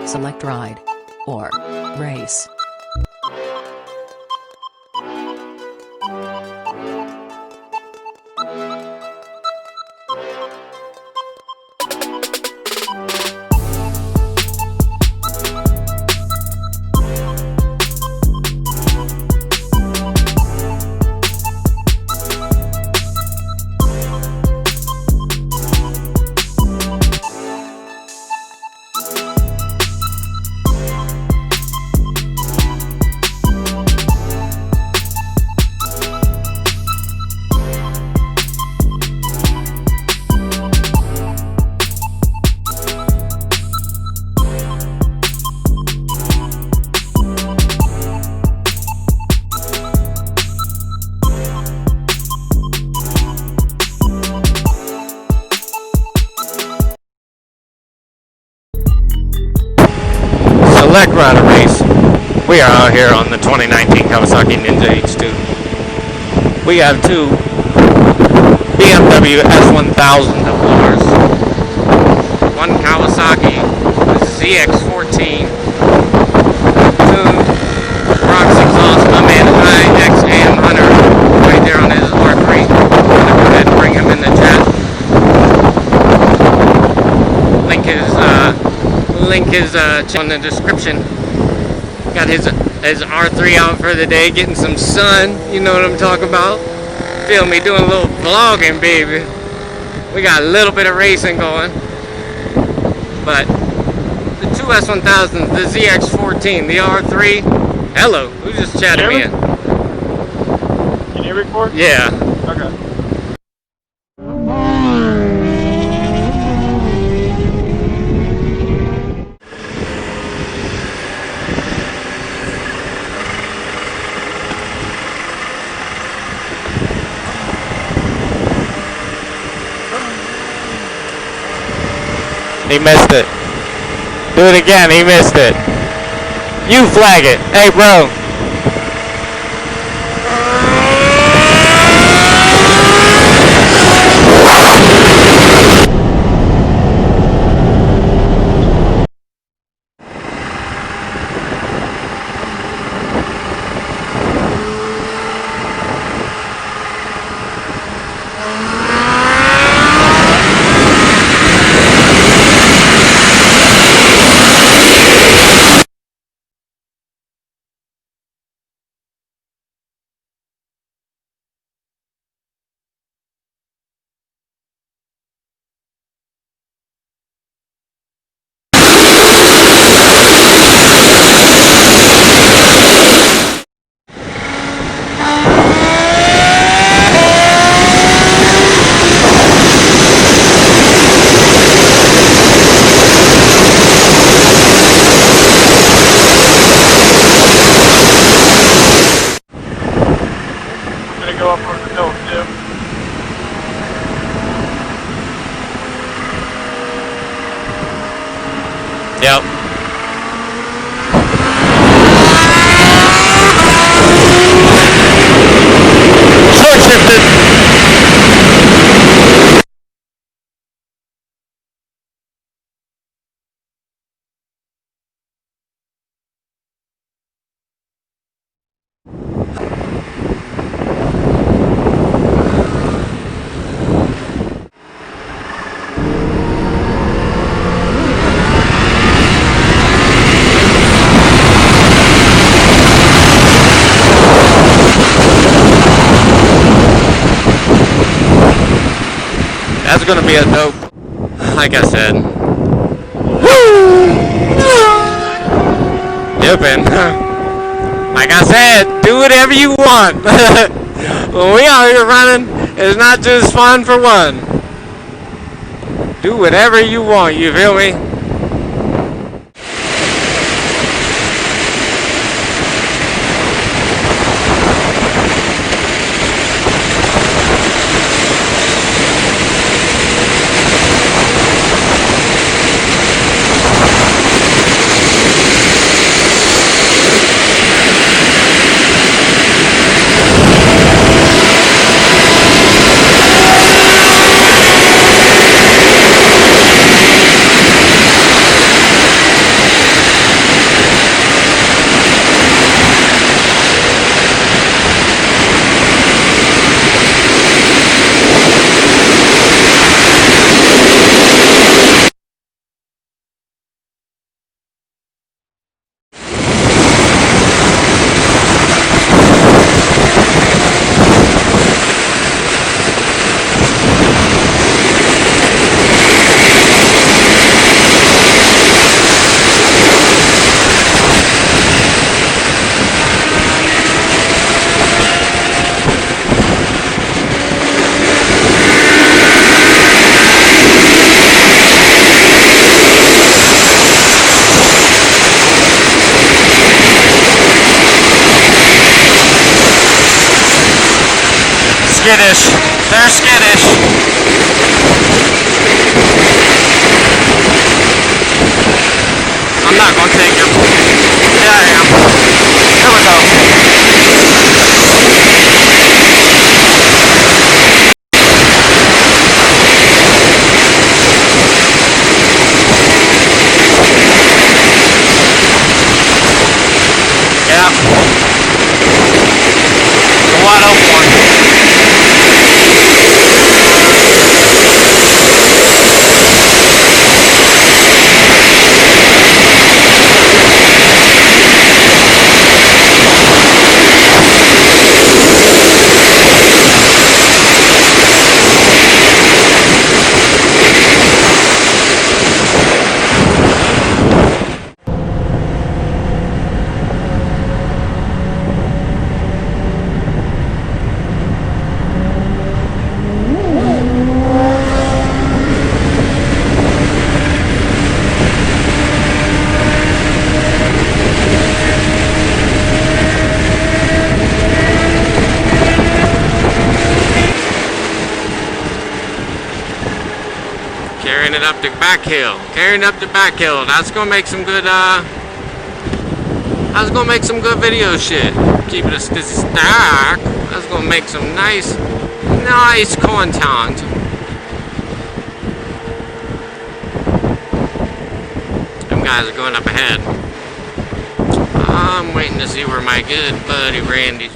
Select ride or race. Select Rider Race. We are out here on the 2019 Kawasaki Ninja H2. We have two BMW S1000rrs, one Kawasaki zx14, two Rocks exhaust, my man IxAMHUNTER right there on his R3. I'm gonna go ahead and bring him in the chat. Link his on the description. Got his R3 out for the day, getting some sun. You know what I'm talking about. Feel me, doing a little vlogging, baby. We got a little bit of racing going. But the two S1000s, the zx14, the R3. Hello, who just chatted me in? Can you record? Yeah. Okay. He missed it. Do it again, he missed it. You flag it. Hey, bro. Go up on the hill too. Yep. Short shifted. That's gonna be a dope, like I said. Woo! Dipping. Like I said, do whatever you want. When we out here running, it's not just fun for one. Do whatever you want, you feel me? skittish. They're skittish. I'm not gonna take your... Yeah, I am. Here we go. Yeah. The wide open one. Carrying it up the back hill. Carrying up the back hill. That's gonna make some good that's gonna make some good video shit. Keep it a stack. That's gonna make some nice content. Them guys are going up ahead. I'm waiting to see where my good buddy Randy's.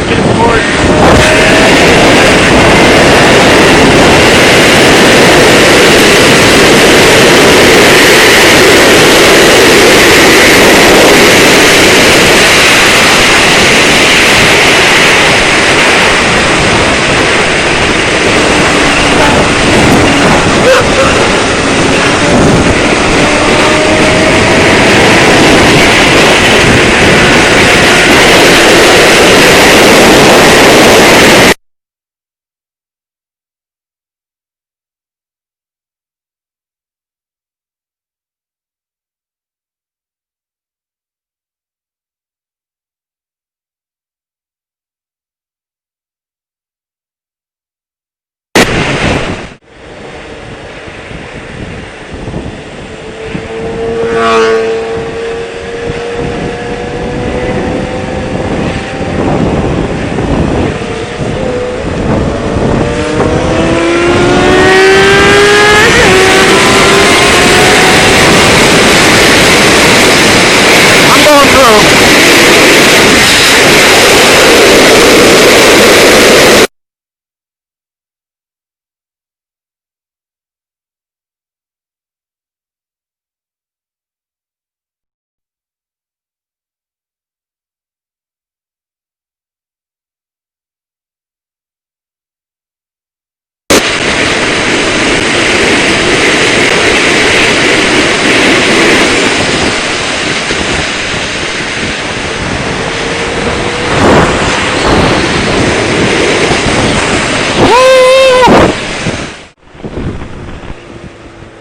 Get it forward.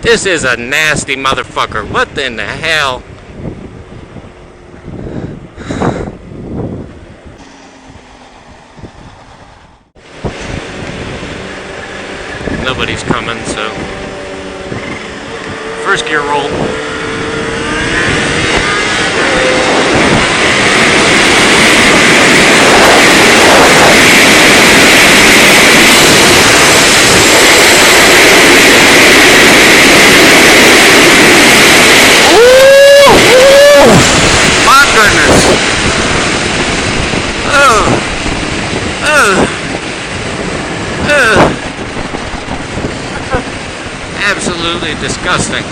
This is a nasty motherfucker. What in the hell? Nobody's coming, so first gear roll. My goodness. Absolutely disgusting.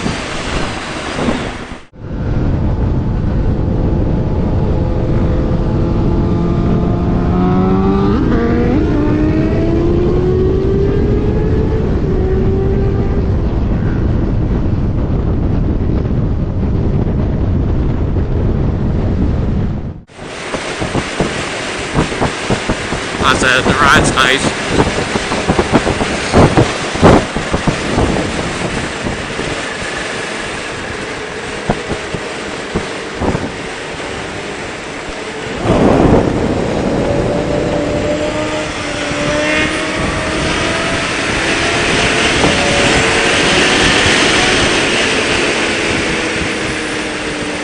I said the ride's nice.